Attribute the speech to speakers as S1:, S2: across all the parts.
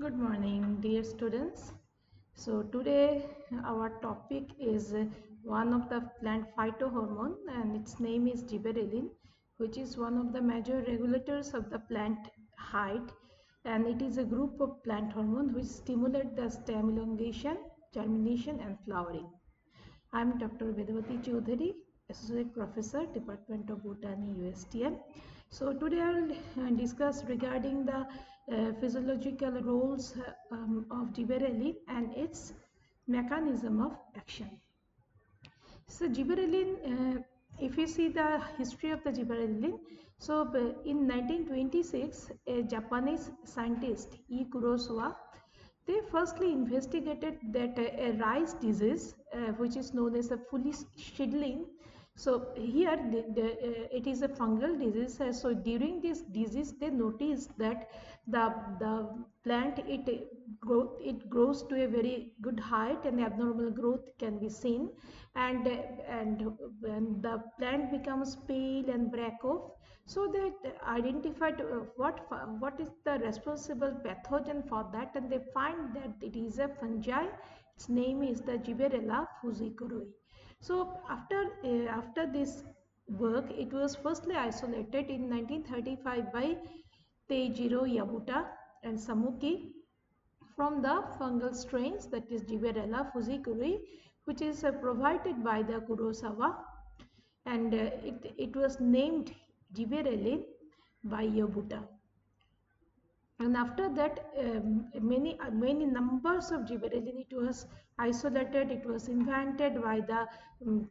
S1: Good morning, dear students. So today our topic is one of the plant phytohormone and its name is gibberellin, which is one of the major regulators of the plant height, and it is a group of plant hormones which stimulate the stem elongation, germination and flowering. I am Dr. Vedavati Chaudhary, Associate Professor, Department of Botany, USTM. So today I will discuss regarding the physiological roles of gibberellin and its mechanism of action. So gibberellin, if you see the history of the gibberellin, so in 1926, a Japanese scientist E. Kurosawa, they firstly investigated that a rice disease, which is known as a foolish shidling. So here it is a fungal disease. So during this disease, they noticed that the plant it grows to a very good height and abnormal growth can be seen, and when the plant becomes pale and break off, so they identified what is the responsible pathogen for that, and they find that it is a fungi. Its name is the Gibberella fujikuroi. So after this work, it was firstly isolated in 1935 by Teijiro Yabuta and Samuki from the fungal strains, that is Gibberella fujikuroi, which is provided by the Kurosawa, and it was named Gibberellin by Yabuta. And after that, many numbers of gibberellin, it was isolated, it was invented by the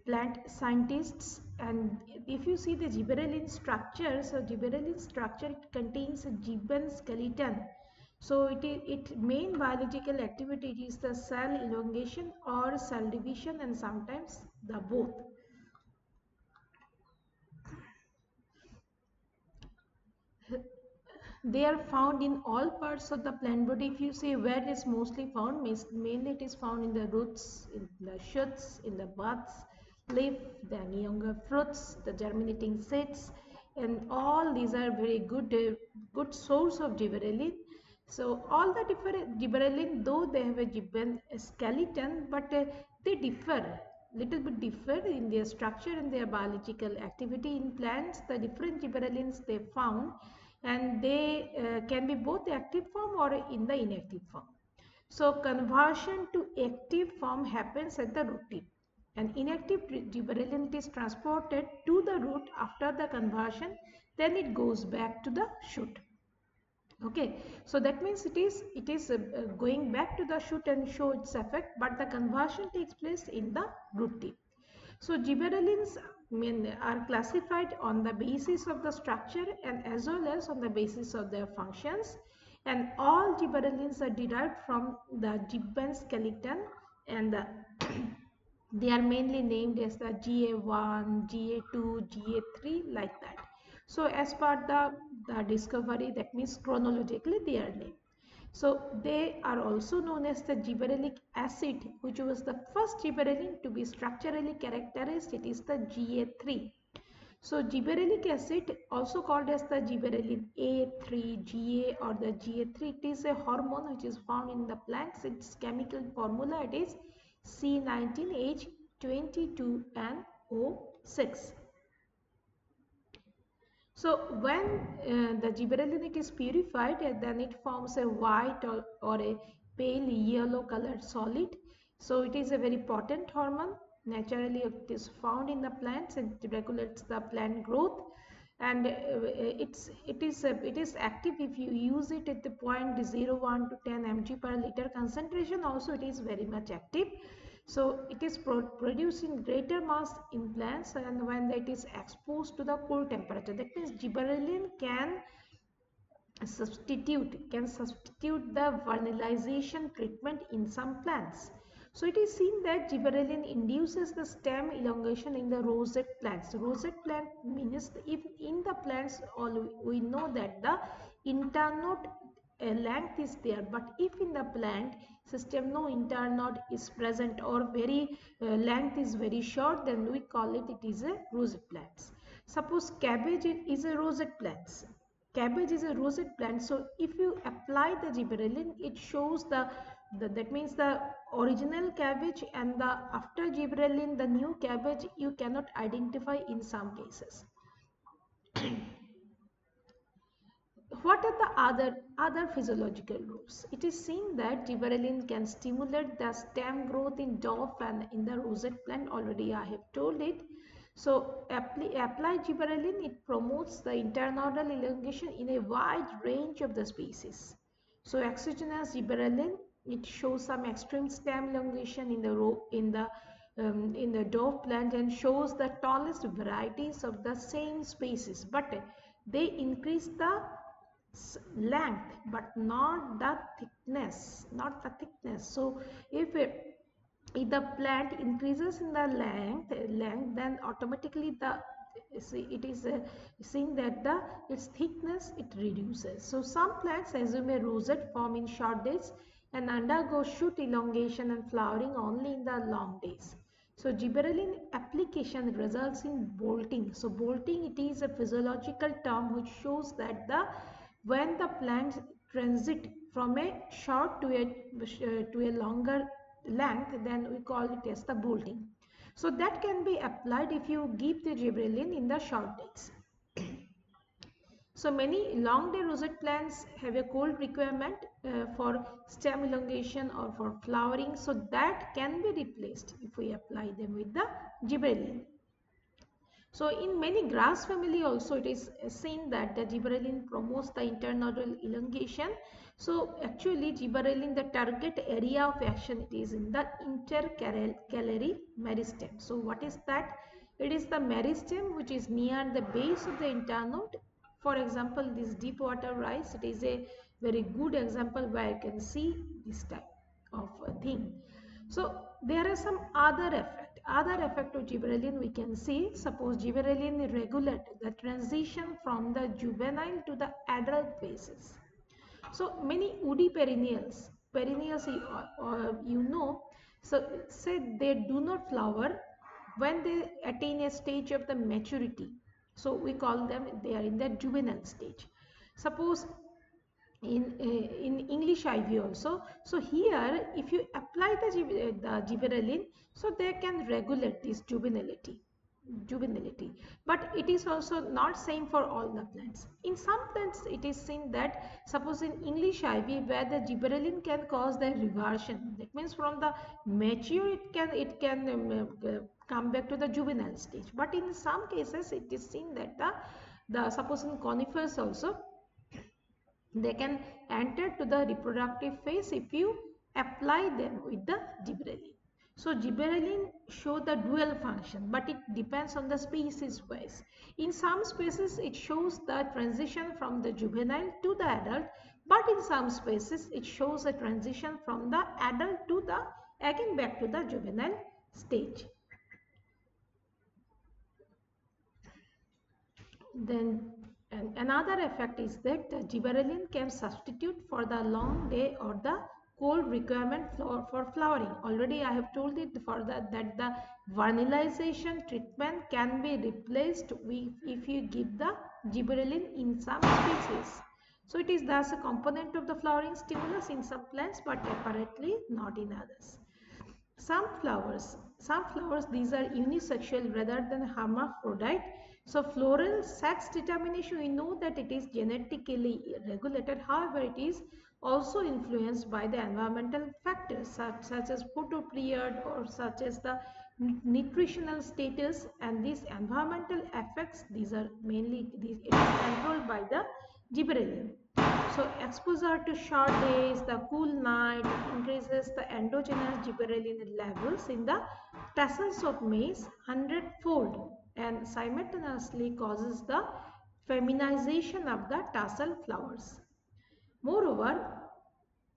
S1: plant scientists. And if you see the gibberellin structure, so gibberellin structure, it contains a gibbon skeleton. So its main biological activity is the cell elongation or cell division, and sometimes the both. They are found in all parts of the plant body. If you see where it is mostly found, mainly it is found in the roots, in the shoots, in the buds, leaf, then younger fruits, the germinating seeds, and all these are very good source of gibberellin. So all the different gibberellin, though they have a gibbon skeleton, but they little bit differ in their structure and their biological activity. In plants, the different gibberellins they found, and they can be both active form or in the inactive form. So conversion to active form happens at the root tip, and inactive gibberellin is transported to the root after the conversion, then it goes back to the shoot. Okay, so that means it is going back to the shoot and show its effect, but the conversion takes place in the root tip. So gibberellins are classified on the basis of the structure and as well as on the basis of their functions, and all gibberellins are derived from the gibbon skeleton, and they are mainly named as the GA1, GA2, GA3, like that. So as per the discovery, that means chronologically they are named. So they are also known as the gibberellic acid, which was the first gibberellin to be structurally characterized. It is the GA3. So gibberellic acid, also called as the gibberellin A3, GA or the GA3, it is a hormone which is found in the plants. Its chemical formula, it is C19H22 and O6. So when the gibberellin is purified, then it forms a white or a pale yellow colored solid. So it is a very potent hormone. Naturally, it is found in the plants. It regulates the plant growth, and it is active if you use it at the 0.01 to 10 mg per liter concentration. Also, it is very much active. So it is produced in greater mass in plants, and when it is exposed to the cold temperature, that means gibberellin can substitute the vernalization treatment in some plants. So it is seen that gibberellin induces the stem elongation in the rosette plants. Rosette plant means if in the plants all we know that the internode length is there, but if in the plant system no internode is present or very length is very short, then we call it is a rosette plants. Suppose cabbage is a rosette plants. cabbage is a rosette plant, so if you apply the gibberellin, it shows that means the original cabbage and the after gibberellin the new cabbage you cannot identify in some cases. What are the other physiological roles? It is seen that gibberellin can stimulate the stem growth in dwarf and in the rosette plant. Already I have told it. So apply gibberellin, it promotes the internodal elongation in a wide range of the species. So exogenous gibberellin, it shows some extreme stem elongation in the dwarf plant and shows the tallest varieties of the same species, but they increase the length but not the thickness. So if the plant increases in the length, then automatically it is seen that its thickness it reduces. So some plants assume a rosette form in short days and undergo shoot elongation and flowering only in the long days. So gibberellin application results in bolting. So bolting, it is a physiological term which shows that when the plants transit from a short to a longer length, then we call it as the bolting. So that can be applied if you give the gibberellin in the short days. So many long day rosette plants have a cold requirement for stem elongation or for flowering, so that can be replaced if we apply them with the gibberellin. So in many grass family also it is seen that the gibberellin promotes the internodal elongation. So actually gibberellin, the target area of action, it is in the intercalary meristem. So what is that? It is the meristem which is near the base of the internode. For example, this deep water rice, it is a very good example where you can see this type of thing. So there are some other effect of gibberellin we can see. Suppose gibberellin regulates the transition from the juvenile to the adult phases. So many woody perennials so say they do not flower when they attain a stage of the maturity. So we call them, they are in the juvenile stage. Suppose in English ivy also. So here if you apply the gibberellin, so they can regulate this juvenility, but it is also not same for all the plants. In some plants it is seen that, suppose in English ivy, where the gibberellin can cause the reversion, that means from the mature it can come back to the juvenile stage. But in some cases it is seen that the suppose in conifers also, they can enter to the reproductive phase if you apply them with the gibberellin. So gibberellin show the dual function, but it depends on the species wise. In some species it shows the transition from the juvenile to the adult, but in some species it shows a transition from the adult to the again back to the juvenile stage. Then another effect is that the gibberellin can substitute for the long day or the cold requirement for flowering. Already I have told it for that the vernalization treatment can be replaced if you give the gibberellin in some species. So it is thus a component of the flowering stimulus in some plants, but apparently not in others. Some flowers, these are unisexual rather than hermaphrodite. So floral sex determination, we know that it is genetically regulated. However, it is also influenced by the environmental factors such as photoperiod or such as the nutritional status, and these environmental effects, these are mainly it is controlled by the gibberellin. So exposure to short days, the cool night increases the endogenous gibberellin levels in the tassels of maize 100-fold and simultaneously causes the feminization of the tassel flowers. Moreover,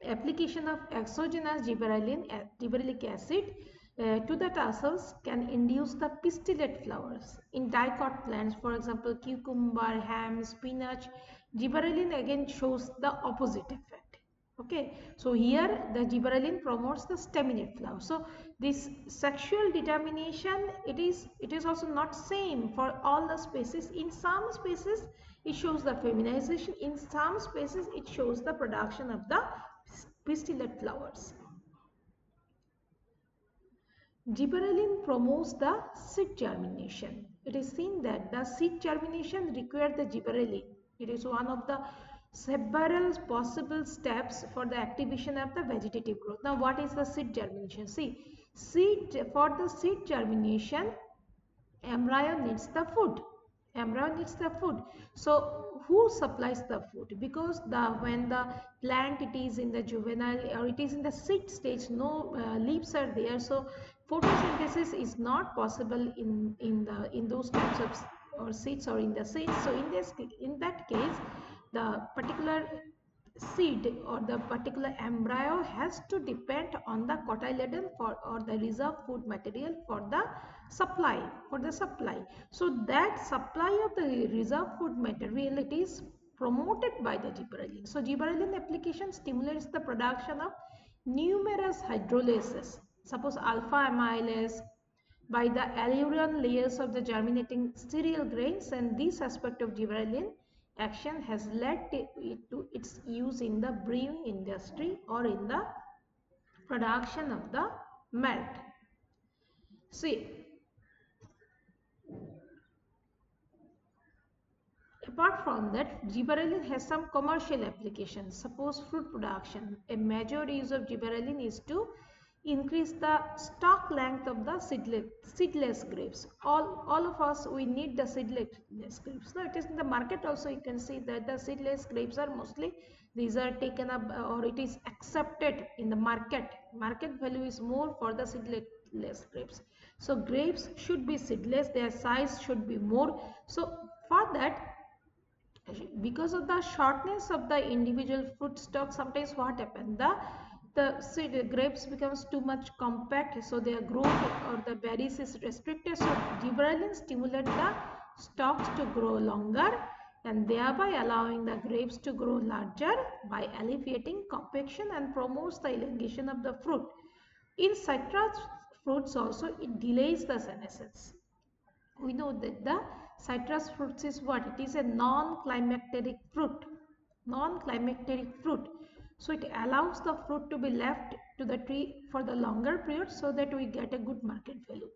S1: application of exogenous gibberellic acid to the tassels can induce the pistillate flowers. In dicot plants, for example, cucumber, ham, spinach, gibberellin again shows the opposite effect. Okay, so here the gibberellin promotes the staminate flower. So this sexual determination, it is also not same for all the species. In some species It shows the feminization. In some species, it shows the production of the pistillate flowers. Gibberellin promotes the seed germination. It is seen that the seed germination requires the gibberellin. It is one of the several possible steps for the activation of the vegetative growth. Now, what is the seed germination? See, for the seed germination, embryo needs the food. Embryo needs the food. So who supplies the food? Because when the plant, it is in the juvenile or it is in the seed stage, no leaves are there, so photosynthesis is not possible in those types of or seeds or in the seeds. So in that case, the particular seed or the particular embryo has to depend on the cotyledon for or the reserve food material for the supply. So that supply of the reserve food material, it is promoted by the gibberellin. So gibberellin application stimulates the production of numerous hydrolases, suppose alpha amylase, by the alluvial layers of the germinating cereal grains, and this aspect of gibberellin action has led to its use in the brewing industry or in the production of the malt. See, apart from that, gibberellin has some commercial applications. Suppose fruit production. A major use of gibberellin is to increase the stalk length of the seedless grapes. All of us, we need the seedless grapes. Now, it is in the market also, you can see that the seedless grapes are mostly, these are taken up or it is accepted in the market. Market value is more for the seedless grapes. So grapes should be seedless, their size should be more. So for that, because of the shortness of the individual fruit stock, sometimes what happens, the grapes becomes too much compact, so their growth or the berries is restricted. So gibberellin stimulate the stalks to grow longer and thereby allowing the grapes to grow larger by alleviating compaction and promotes the elongation of the fruit. In citrus fruits also, it delays the senescence. We know that the citrus fruits is what? It is a non-climacteric fruit. Non-climacteric fruit. So it allows the fruit to be left to the tree for the longer period so that we get a good market value.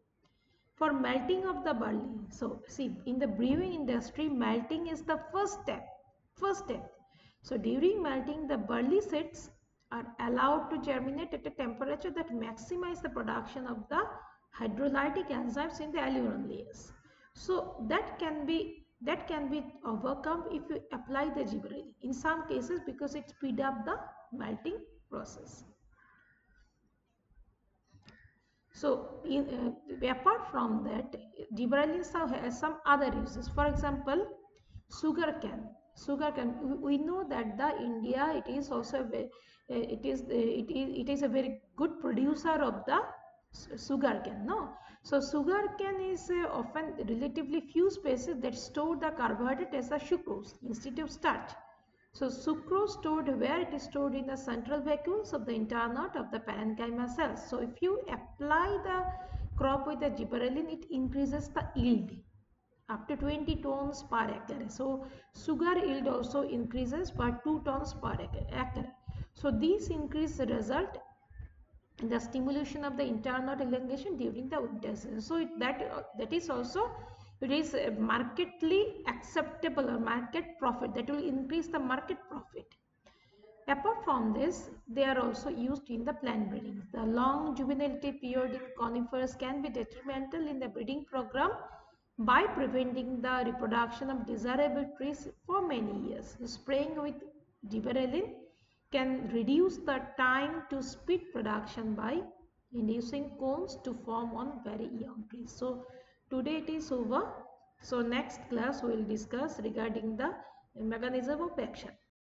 S1: For melting of the barley, so see, in the brewing industry, melting is the first step. First step. So during melting, the barley seeds are allowed to germinate at a temperature that maximizes the production of the hydrolytic enzymes in the alluvial layers. So that can be overcome if you apply the gibberellin. In some cases, because it speeds up the melting process. So, apart from that, gibberellin has some other uses. For example, sugar cane. Sugar cane. We know that the India, it is also it is a very good producer of the sugar cane. No, so sugar cane is often relatively few species that store the carbohydrate as a sucrose instead of starch. So sucrose stored where? It is stored in the central vacuoles of the internode of the parenchyma cells. So if you apply the crop with the gibberellin, it increases the yield up to 20 tons per acre. So sugar yield also increases by 2 tons per acre. So these increase result in the stimulation of the internode elongation during the winter season. So that is also, it is markedly acceptable or market profit, that will increase the market profit. Apart from this, they are also used in the plant breeding. The long juvenility period in conifers can be detrimental in the breeding program by preventing the reproduction of desirable trees for many years. Spraying with gibberellin can reduce the time to speed production by inducing cones to form on very young trees. So today it is over. So next class we will discuss regarding the mechanism of action.